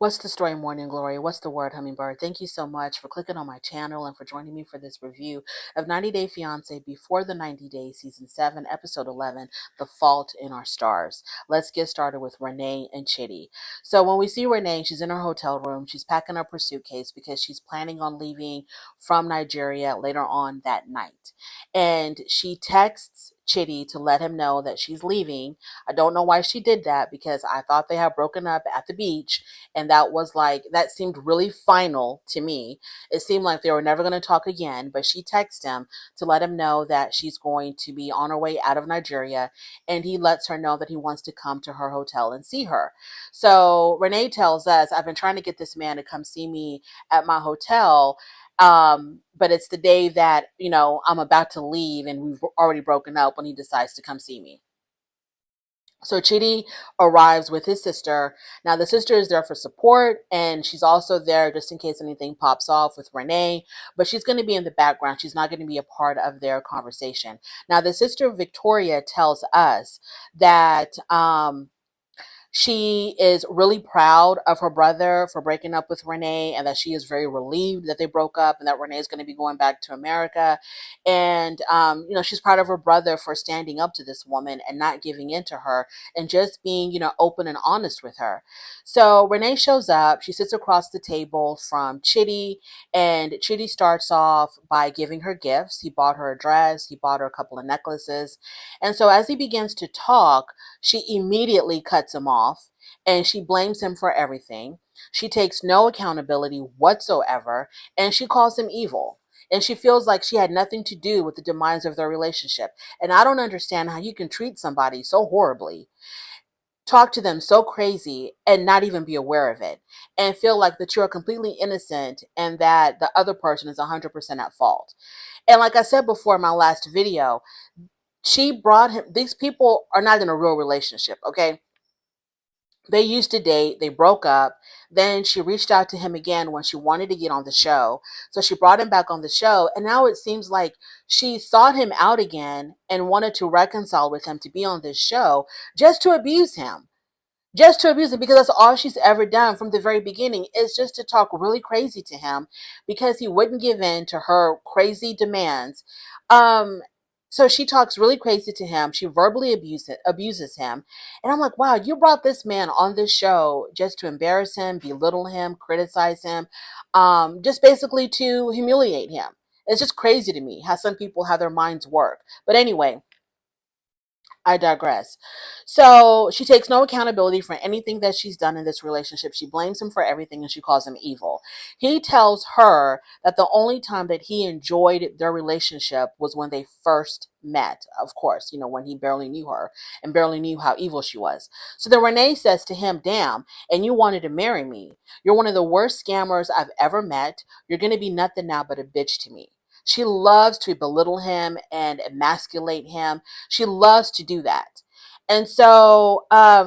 What's the story, Morning Glory? What's the word, Hummingbird? Thank you so much for clicking on my channel and for joining me for this review of 90 Day Fiancé Before the 90 Days, Season 7, Episode 11, The Fault in Our Stars. Let's get started with Renee and Chidi. So when we see Renee, she's in her hotel room. She's packing up her suitcase because she's planning on leaving from Nigeria later on that night. And she texts Chidi to let him know that she's leaving. I don't know why she did that because I thought they had broken up at the beach, and that seemed really final to me. It seemed like they were never going to talk again, but she texted him to let him know that she's going to be on her way out of Nigeria, and he lets her know that he wants to come to her hotel and see her. So Renee tells us, I've been trying to get this man to come see me at my hotel, but it's the day that, I'm about to leave and we've already broken up when he decides to come see me. So Chidi arrives with his sister. Now the sister is there for support, and she's also there just in case anything pops off with Renee, but she's going to be in the background. She's not going to be a part of their conversation. Now the sister Victoria tells us that she is really proud of her brother for breaking up with Renee, and that she is very relieved that they broke up and that Renee is going to be going back to America. And, she's proud of her brother for standing up to this woman and not giving in to her and just being, open and honest with her. So Renee shows up. She sits across the table from Chidi, and Chidi starts off by giving her gifts. He bought her a dress. He bought her a couple of necklaces. And so as he begins to talk, she immediately cuts him off and she blames him for everything. She takes no accountability whatsoever, and she calls him evil. And she feels like she had nothing to do with the demise of their relationship. And I don't understand how you can treat somebody so horribly, talk to them so crazy, and not even be aware of it, and feel like that you're completely innocent and that the other person is 100% at fault. And like I said before in my last video, she brought him, these people are not in a real relationship, okay? They used to date, they broke up. Then she reached out to him again when she wanted to get on the show. So she brought him back on the show, and now it seems like she sought him out again and wanted to reconcile with him to be on this show just to abuse him. Just to abuse him, because that's all she's ever done from the very beginning, is just to talk really crazy to him because he wouldn't give in to her crazy demands. Um, so she talks really crazy to him. She verbally abuses him. And I'm like, wow, you brought this man on this show just to embarrass him, belittle him, criticize him, just basically to humiliate him. It's just crazy to me how some people, how their minds work. But anyway, I digress. So she takes no accountability for anything that she's done in this relationship. She blames him for everything and she calls him evil. He tells her that the only time that he enjoyed their relationship was when they first met. Of course, when he barely knew her and barely knew how evil she was. So then Renee says to him, damn, and you wanted to marry me. You're one of the worst scammers I've ever met. You're going to be nothing now but a bitch to me. She loves to belittle him and emasculate him. She loves to do that. And so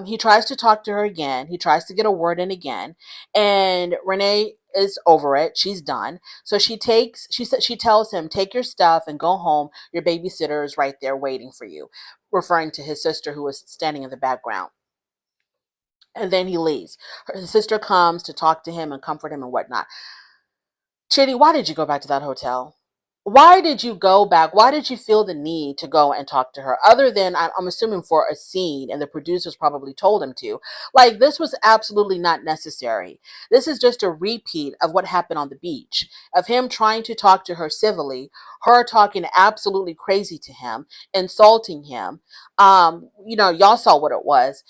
he tries to talk to her again. He tries to get a word in again. And Renee is over it. She's done. So she tells him, take your stuff and go home. Your babysitter is right there waiting for you, referring to his sister who was standing in the background. And then he leaves. His sister comes to talk to him and comfort him and whatnot. Chidi, why did you go back to that hotel? Why did you go back? Why did you feel the need to go and talk to her? Other than, I'm assuming, for a scene, and the producers probably told him to. Like, this was absolutely not necessary. This is just a repeat of what happened on the beach, of him trying to talk to her civilly, her talking absolutely crazy to him, insulting him. Y'all saw what it was.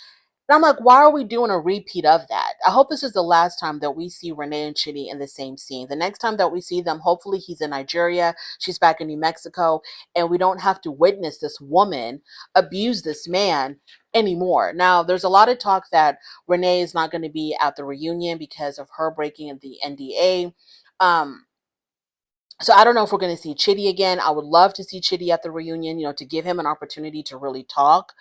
And I'm like, why are we doing a repeat of that? I hope this is the last time that we see Renee and Chidi in the same scene. The next time that we see them, hopefully he's in Nigeria, she's back in New Mexico, and we don't have to witness this woman abuse this man anymore. Now, there's a lot of talk that Renee is not going to be at the reunion because of her breaking the NDA. So I don't know if we're going to see Chidi again. I would love to see Chidi at the reunion, to give him an opportunity to really talk,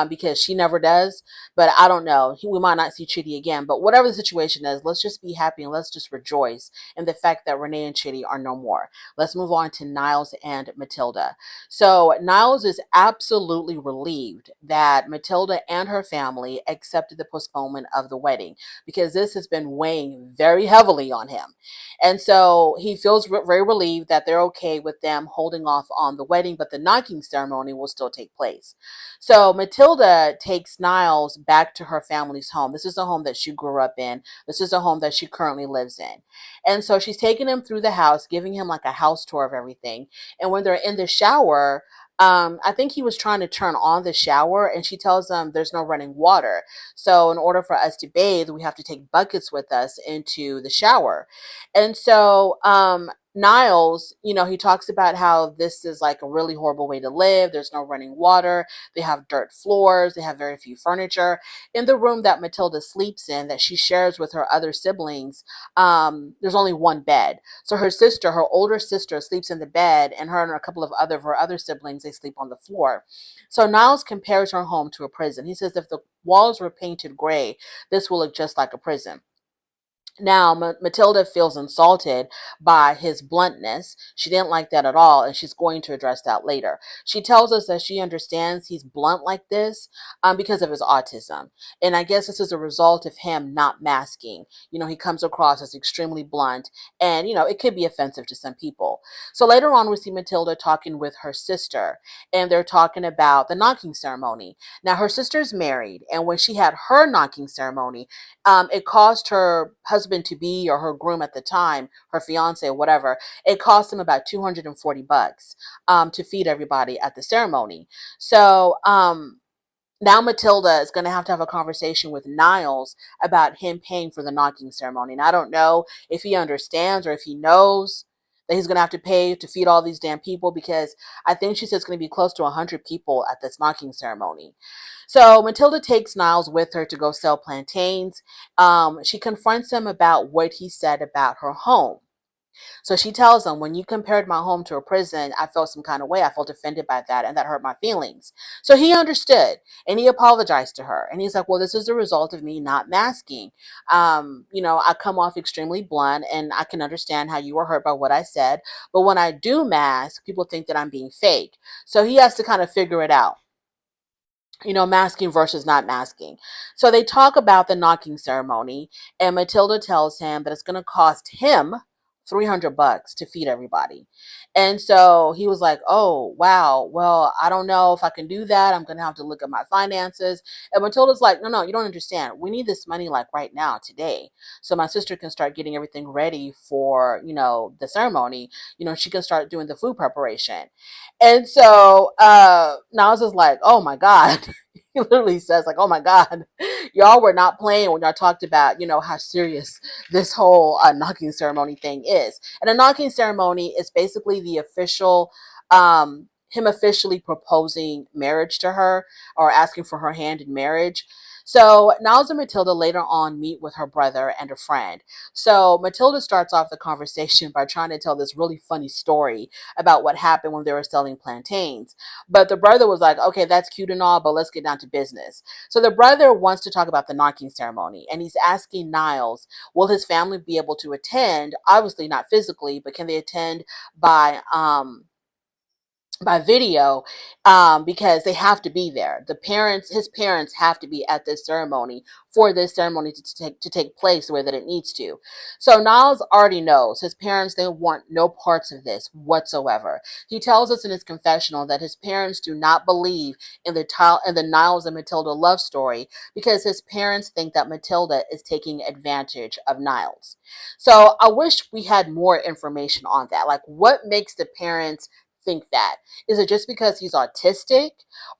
because she never does. But I don't know. We might not see Chidi again. But whatever the situation is, let's just be happy and let's just rejoice in the fact that Renee and Chidi are no more. Let's move on to Niles and Matilda. So Niles is absolutely relieved that Matilda and her family accepted the postponement of the wedding, because this has been weighing very heavily on him. And so he feels very relieved that they're okay with them holding off on the wedding, but the knocking ceremony will still take place. So Matilda takes Niles back to her family's home. This is a home that she grew up in. This is a home that she currently lives in. And so she's taking him through the house, giving him like a house tour of everything. And when they're in the shower, I think he was trying to turn on the shower, and she tells them there's no running water. So in order for us to bathe, we have to take buckets with us into the shower. And so Niles, he talks about how this is like a really horrible way to live. There's no running water. They have dirt floors. They have very few furniture. In the room that Matilda sleeps in, that she shares with her other siblings, there's only one bed. So her older sister, sleeps in the bed, and her and a couple of her other siblings, they sleep on the floor. So Niles compares her home to a prison. He says if the walls were painted gray, this will look just like a prison. Now, Matilda feels insulted by his bluntness. She didn't like that at all, and she's going to address that later. She tells us that she understands he's blunt like this because of his autism. And I guess this is a result of him not masking. He comes across as extremely blunt, and, it could be offensive to some people. So later on, we see Matilda talking with her sister, and they're talking about the knocking ceremony. Now, her sister's married, and when she had her knocking ceremony, it cost her husband to be, or her groom at the time, her fiance or whatever, it cost him about $240 to feed everybody at the ceremony. So now Matilda is going to have a conversation with Niles about him paying for the knocking ceremony. And I don't know if he understands or if he knows that he's going to have to pay to feed all these damn people, because I think she said it's going to be close to 100 people at this knocking ceremony. So Matilda takes Niles with her to go sell plantains. She confronts him about what he said about her home. So she tells him, when you compared my home to a prison, I felt some kind of way. I felt offended by that, and that hurt my feelings. So he understood, and he apologized to her. And he's like, well, this is the result of me not masking. I come off extremely blunt, and I can understand how you were hurt by what I said. But when I do mask, people think that I'm being fake. So he has to kind of figure it out, masking versus not masking. So they talk about the knocking ceremony, and Matilda tells him that it's going to cost him $300 to feed everybody. And so he was like, oh, wow. Well, I don't know if I can do that. I'm going to have to look at my finances. And Matilda's like, no, you don't understand. We need this money like right now, today. So my sister can start getting everything ready for, the ceremony. She can start doing the food preparation. And so Niles is like, oh my God. He literally says, like, oh my God, y'all were not playing when y'all talked about, how serious this whole knocking ceremony thing is. And a knocking ceremony is basically the official, him officially proposing marriage to her, or asking for her hand in marriage. So Niles and Matilda later on meet with her brother and a friend. So Matilda starts off the conversation by trying to tell this really funny story about what happened when they were selling plantains. But the brother was like, okay, that's cute and all, but let's get down to business. So the brother wants to talk about the knocking ceremony, and he's asking Niles, will his family be able to attend? Obviously not physically, but can they attend by video, because they have to be there. His parents have to be at this ceremony for this ceremony to take place the way that it needs to. So Niles already knows his parents, they want no parts of this whatsoever. He tells us in his confessional that his parents do not believe in the Niles and Matilda love story, because his parents think that Matilda is taking advantage of Niles. So I wish we had more information on that. Like, what makes the parents think that? Is it just because he's autistic,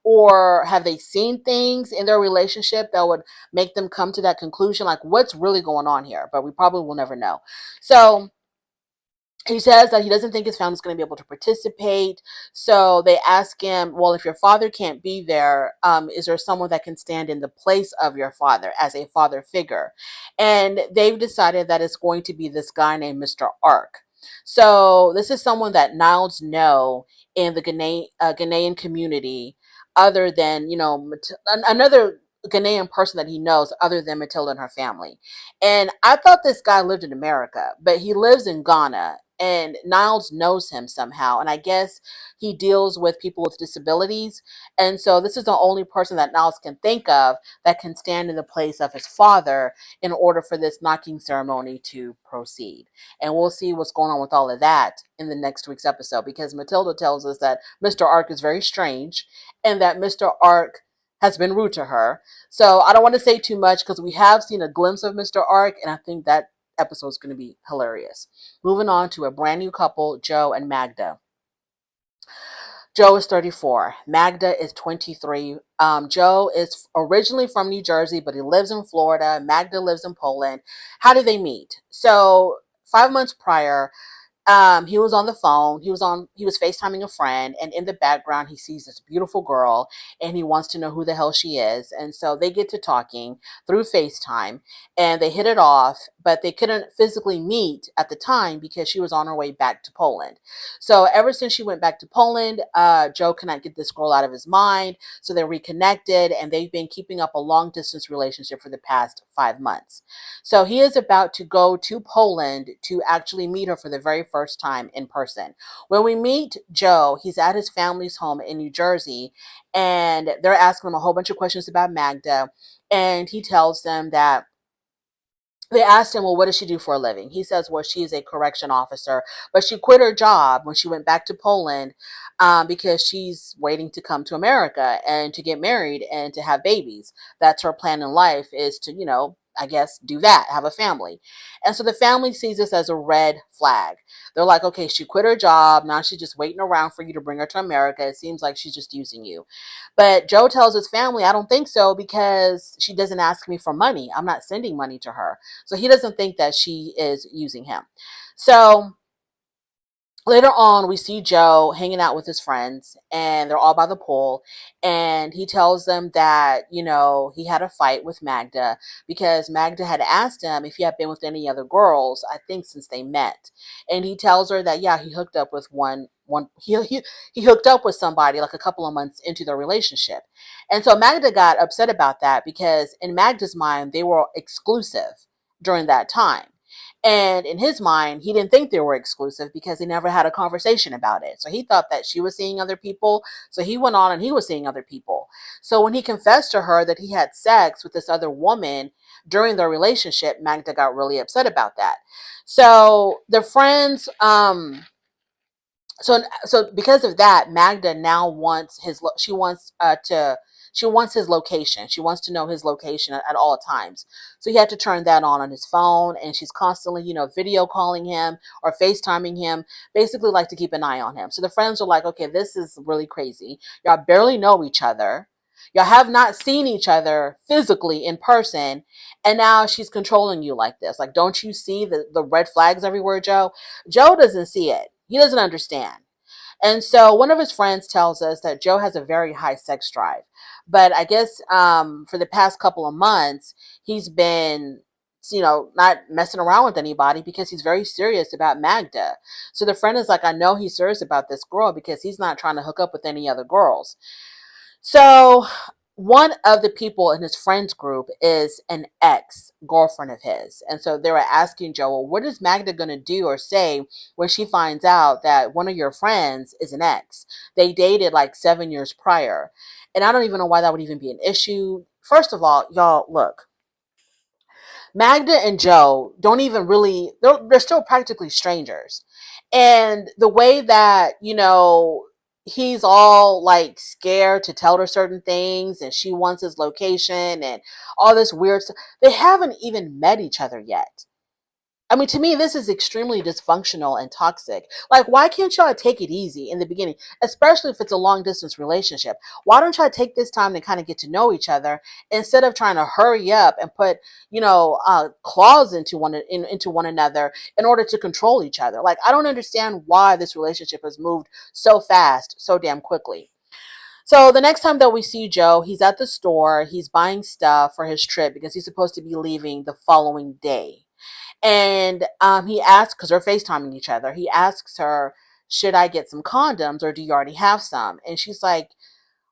or have they seen things in their relationship that would make them come to that conclusion? Like, what's really going on here? But we probably will never know. So he says that he doesn't think his family's going to be able to participate. So they ask him, well, if your father can't be there, is there someone that can stand in the place of your father as a father figure? And they've decided that it's going to be this guy named Mr. Ark. So this is someone that Niles know in the Ghanaian community, other than, another Ghanaian person that he knows other than Matilda and her family. And I thought this guy lived in America, but he lives in Ghana. And Niles knows him somehow. And I guess he deals with people with disabilities. And so this is the only person that Niles can think of that can stand in the place of his father in order for this knocking ceremony to proceed. And we'll see what's going on with all of that in the next week's episode, because Matilda tells us that Mr. Ark is very strange and that Mr. Ark has been rude to her. So I don't want to say too much because we have seen a glimpse of Mr. Ark, and I think that episode is going to be hilarious. Moving on to a brand new couple, Joe and Magda. Joe is 34. Magda is 23. Joe is originally from New Jersey, but he lives in Florida. Magda lives in Poland. How did they meet? So 5 months prior, he was on the phone. He was FaceTiming a friend, and in the background he sees this beautiful girl and he wants to know who the hell she is. And so they get to talking through FaceTime and they hit it off, but they couldn't physically meet at the time because she was on her way back to Poland. So ever since she went back to Poland, Joe cannot get this girl out of his mind. So they're reconnected and they've been keeping up a long distance relationship for the past 5 months. So he is about to go to Poland to actually meet her for the very first time in person. When we meet Joe, he's at his family's home in New Jersey, and they're asking him a whole bunch of questions about Magda. And he tells them that they asked him, well, what does she do for a living? He says, well, she's a correction officer, but she quit her job when she went back to Poland because she's waiting to come to America and to get married and to have babies. That's her plan in life, is to, I guess, do that, have a family. And so the family sees this as a red flag. They're like, okay, she quit her job. Now she's just waiting around for you to bring her to America. It seems like she's just using you. But Joe tells his family, I don't think so, because she doesn't ask me for money. I'm not sending money to her. So he doesn't think that she is using him. So later on, we see Joe hanging out with his friends, and they're all by the pool. And he tells them that, he had a fight with Magda because Magda had asked him if he had been with any other girls, I think, since they met. And he tells her that, yeah, he hooked up with he hooked up with somebody like a couple of months into their relationship. And so Magda got upset about that because in Magda's mind, they were exclusive during that time. And in his mind, he didn't think they were exclusive because they never had a conversation about it. So he thought that she was seeing other people. So he went on and he was seeing other people. So when he confessed to her that he had sex with this other woman during their relationship, Magda got really upset about that. So the friends, so because of that, Magda now wants she wants his location. She wants to know his location at all times. So he had to turn that on his phone, and she's constantly, video calling him or FaceTiming him, basically like to keep an eye on him. So the friends are like, okay, this is really crazy. Y'all barely know each other. Y'all have not seen each other physically in person, and now she's controlling you like this. Like, don't you see the red flags everywhere, Joe? Joe doesn't see it. He doesn't understand. And so one of his friends tells us that Joe has a very high sex drive. But I guess for the past couple of months, he's been, not messing around with anybody because he's very serious about Magda. So the friend is like, I know he's serious about this girl because he's not trying to hook up with any other girls. So one of the people in his friends group is an ex-girlfriend of his. And so they were asking Joe, well, what is Magda going to do or say when she finds out that one of your friends is an ex? They dated like 7 years prior. And I don't even know why that would even be an issue. First of all, y'all, look, Magda and Joe don't even really, they're still practically strangers. And the way that, he's all like scared to tell her certain things and she wants his location and all this weird stuff, they haven't even met each other yet. I mean, to me, this is extremely dysfunctional and toxic. Like, why can't y'all take it easy in the beginning, especially if it's a long distance relationship? Why don't y'all take this time to kind of get to know each other instead of trying to hurry up and put, claws into one another in order to control each other? Like, I don't understand why this relationship has moved so fast, so damn quickly. So the next time that we see Joe, he's at the store. He's buying stuff for his trip because he's supposed to be leaving the following day. And he asks, because they're FaceTiming each other, he asks her, should I get some condoms or do you already have some? And she's like,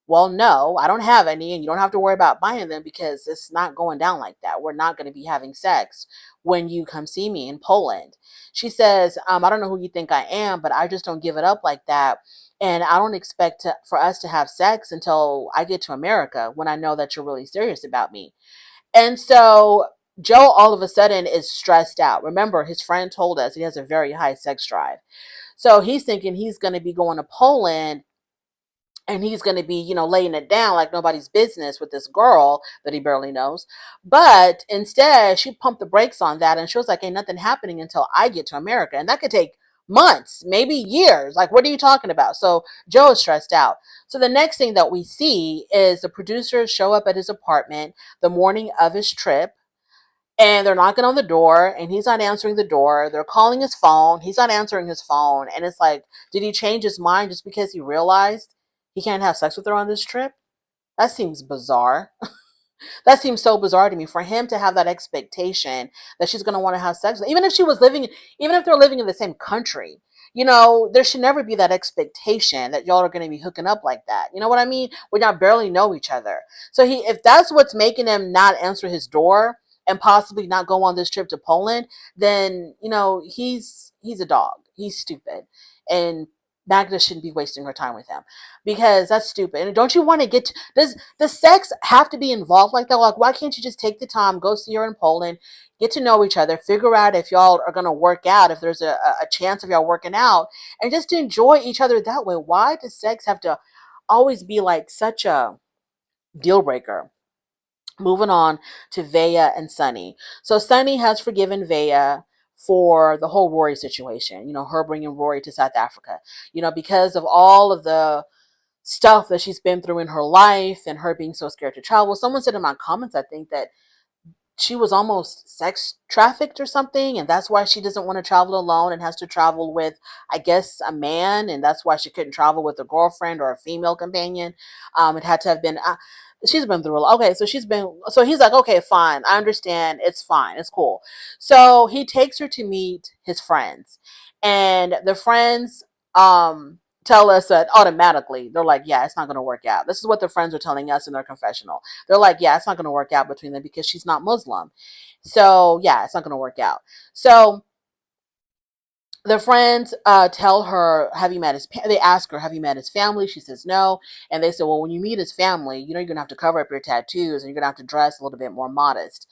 well, no, I don't have any, and you don't have to worry about buying them because it's not going down like that. We're not going to be having sex when you come see me in Poland. She says, I don't know who you think I am, but I just don't give it up like that. And I don't expect for us to have sex until I get to America when I know that you're really serious about me. And so Joe all of a sudden is stressed out. Remember, his friend told us he has a very high sex drive. So he's thinking he's going to be going to Poland and he's going to be, laying it down like nobody's business with this girl that he barely knows. But instead, she pumped the brakes on that and she was like, ain't nothing happening until I get to America. And that could take months, maybe years. Like, what are you talking about? So Joe is stressed out. So the next thing that we see is the producers show up at his apartment the morning of his trip, and they're knocking on the door and he's not answering the door. They're calling his phone. He's not answering his phone. And it's like, did he change his mind just because he realized he can't have sex with her on this trip? That seems bizarre. That seems so bizarre to me for him to have that expectation that she's going to want to have sex. Even if she was living, even if they're living in the same country, there should never be that expectation that y'all are going to be hooking up like that. You know what I mean? When y'all barely know each other. So if that's what's making him not answer his door and possibly not go on this trip to Poland, then, he's a dog. He's stupid. And Magda shouldn't be wasting her time with him because that's stupid. And don't you want to does sex have to be involved like that? Like, why can't you just take the time, go see her in Poland, get to know each other, figure out if y'all are going to work out, if there's a chance of y'all working out, and just to enjoy each other that way? Why does sex have to always be like such a deal breaker? Moving on to Veah and Sunny. So Sunny has forgiven Veah for the whole Rory situation, her bringing Rory to South Africa, because of all of the stuff that she's been through in her life and her being so scared to travel. Someone said in my comments, I think, that she was almost sex trafficked or something, and that's why she doesn't want to travel alone and has to travel with, I guess, a man, and that's why she couldn't travel with a girlfriend or a female companion. It had to have been she's been through a lot. Okay, so he's like, okay, fine, I understand, it's fine, it's cool. So he takes her to meet his friends, and the friends tell us that automatically they're like, yeah, it's not going to work out. This is what the friends are telling us in their confessional. They're like, yeah, it's not going to work out between them because she's not Muslim. So yeah, it's not going to work out. So the friends tell her, have you met they ask her, have you met his family? She says no. And they say, well, when you meet his family, you're going to have to cover up your tattoos and you're going to have to dress a little bit more modest.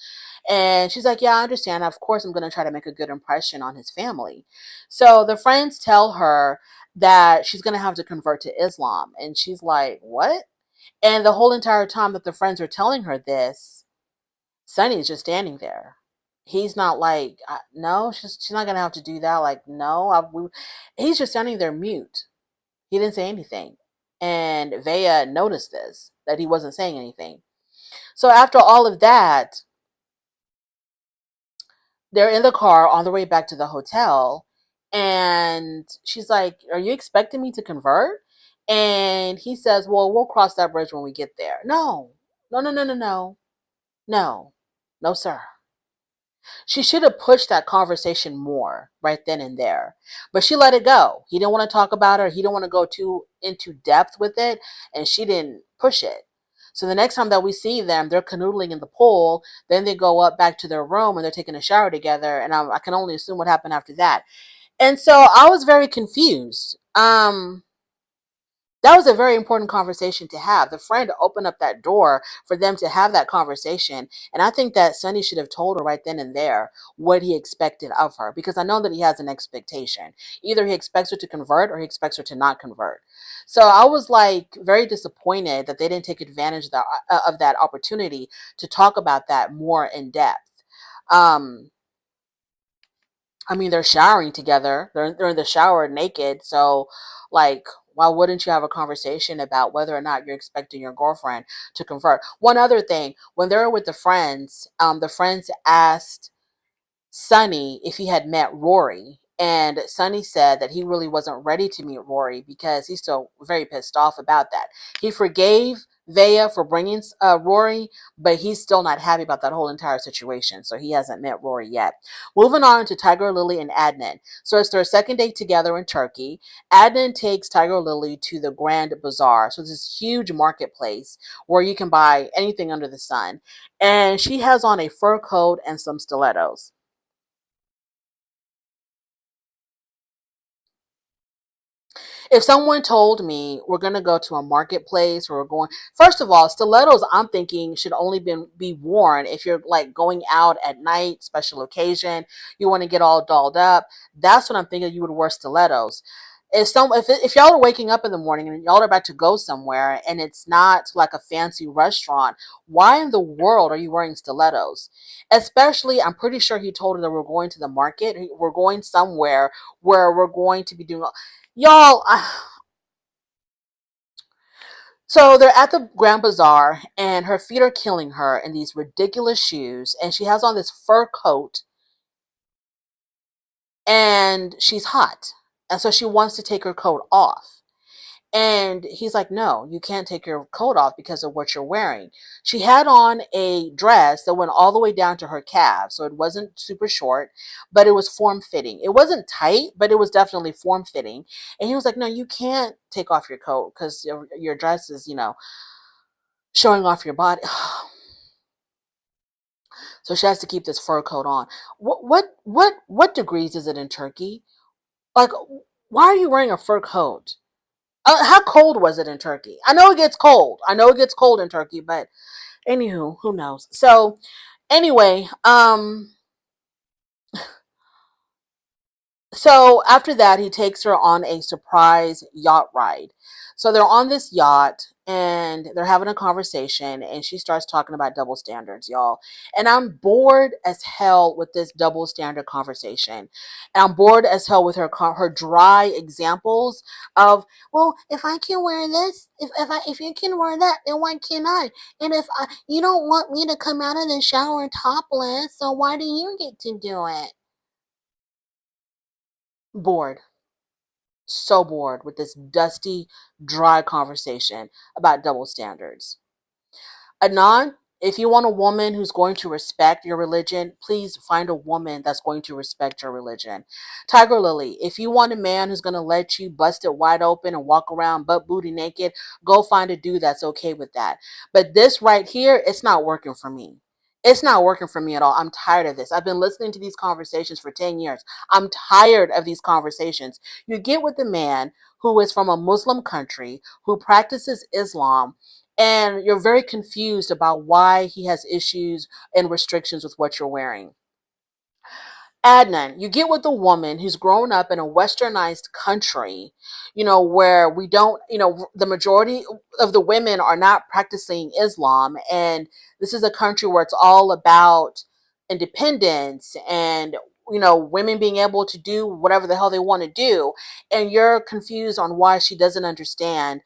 And she's like, yeah, I understand. Of course, I'm going to try to make a good impression on his family. So the friends tell her that she's going to have to convert to Islam. And she's like, what? And the whole entire time that the friends are telling her this, Sunny's just standing there. He's not like, no, she's not going to have to do that. Like, no, he's just standing there mute. He didn't say anything. And Veah noticed this, that he wasn't saying anything. So after all of that, they're in the car on the way back to the hotel. And she's like, are you expecting me to convert? And he says, well, we'll cross that bridge when we get there. No, no, no, no, no, no, no, no, sir. She should have pushed that conversation more right then and there. But she let it go. He didn't want to talk about her. He didn't want to go too into depth with it. And she didn't push it. So the next time that we see them, they're canoodling in the pool. Then they go up back to their room and they're taking a shower together. And I can only assume what happened after that. And so I was very confused. That was a very important conversation to have. The friend opened up that door for them to have that conversation. And I think that Sunny should have told her right then and there what he expected of her, because I know that he has an expectation. Either he expects her to convert or he expects her to not convert. So I was like very disappointed that they didn't take advantage of that opportunity to talk about that more in depth. Um, I mean, they're showering together. They're in the shower naked. So, like, why wouldn't you have a conversation about whether or not you're expecting your girlfriend to convert? One other thing, when they were with the friends asked Sunny if he had met Rory. And Sunny said that he really wasn't ready to meet Rory because he's still very pissed off about that. He forgave Veah for bringing Rory, but he's still not happy about that whole entire situation. So he hasn't met Rory yet. Moving on to Tigerlily and Adnan. So it's their second date together in Turkey. Adnan takes Tigerlily to the Grand Bazaar. So it's this huge marketplace where you can buy anything under the sun. And she has on a fur coat and some stilettos. If someone told me we're gonna go to a marketplace or we're going, first of all, stilettos I'm thinking should only be worn if you're like going out at night, special occasion, you want to get all dolled up. That's what I'm thinking you would wear stilettos. If y'all are waking up in the morning and y'all are about to go somewhere and it's not like a fancy restaurant, why in the world are you wearing stilettos? Especially, I'm pretty sure he told her that we're going to the market. We're going somewhere where we're going to be doing. Y'all, so they're at the Grand Bazaar, and her feet are killing her in these ridiculous shoes, and she has on this fur coat, and she's hot, and so she wants to take her coat off. And he's like, no, you can't take your coat off because of what you're wearing. She had on a dress that went all the way down to her calves. So it wasn't super short, but it was form fitting. It wasn't tight, but it was definitely form fitting. And he was like, no, you can't take off your coat because your dress is, showing off your body. So she has to keep this fur coat on. What degrees is it in Turkey? Like, why are you wearing a fur coat? How cold was it in Turkey? I know it gets cold. I know it gets cold in Turkey, but anywho, who knows? So anyway, so after that, he takes her on a surprise yacht ride. So they're on this yacht and they're having a conversation, and she starts talking about double standards, y'all. And I'm bored as hell with this double standard conversation. And I'm bored as hell with her dry examples of, well, if I can wear this, if you can wear that, then why can't I? And if you don't want me to come out of the shower topless, so why do you get to do it? Bored. So bored with this dusty, dry conversation about double standards. Adnan, if you want a woman who's going to respect your religion, please find a woman that's going to respect your religion. Tigerlily, if you want a man who's going to let you bust it wide open and walk around butt booty naked, go find a dude that's okay with that. But this right here, it's not working for me. It's not working for me at all. I'm tired of this. I've been listening to these conversations for 10 years. I'm tired of these conversations. You get with a man who is from a Muslim country, who practices Islam, and you're very confused about why he has issues and restrictions with what you're wearing. Adnan, you get with a woman who's grown up in a westernized country, where we don't, the majority of the women are not practicing Islam. And this is a country where it's all about independence and, women being able to do whatever the hell they want to do. And you're confused on why she doesn't understand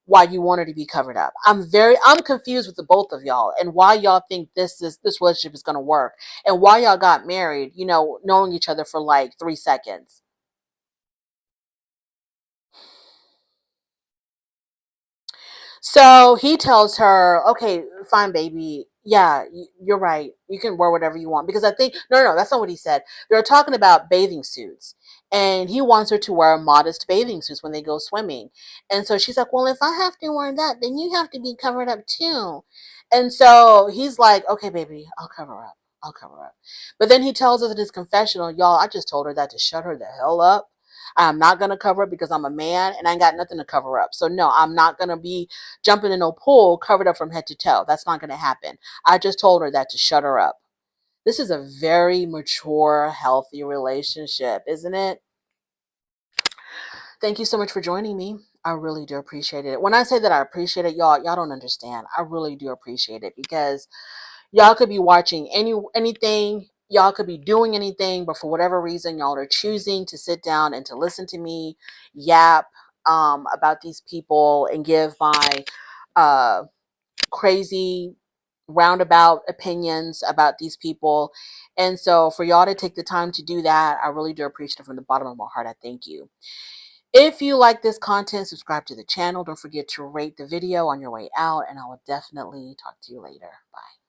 why you want her to be covered up. I'm confused with the both of y'all and why y'all think this relationship is gonna work and why y'all got married, knowing each other for like 3 seconds. So he tells her, okay, fine, baby. Yeah, you're right. You can wear whatever you want. Because I think, no, that's not what he said. They're talking about bathing suits. And he wants her to wear modest bathing suits when they go swimming. And so she's like, well, if I have to wear that, then you have to be covered up too. And so he's like, okay, baby, I'll cover up. I'll cover up. But then he tells us in his confessional, y'all, I just told her that to shut her the hell up. I'm not going to cover up because I'm a man and I ain't got nothing to cover up. So no, I'm not going to be jumping in a pool covered up from head to toe. That's not going to happen. I just told her that to shut her up. This is a very mature, healthy relationship, isn't it? Thank you so much for joining me. I really do appreciate it. When I say that I appreciate it, y'all don't understand. I really do appreciate it because y'all could be watching anything, y'all could be doing anything, but for whatever reason, y'all are choosing to sit down and to listen to me yap about these people and give my uh, crazy roundabout opinions about these people. And so for y'all to take the time to do that, I really do appreciate it from the bottom of my heart. I thank you. If you like this content, subscribe to the channel. Don't forget to rate the video on your way out, and I will definitely talk to you later. Bye.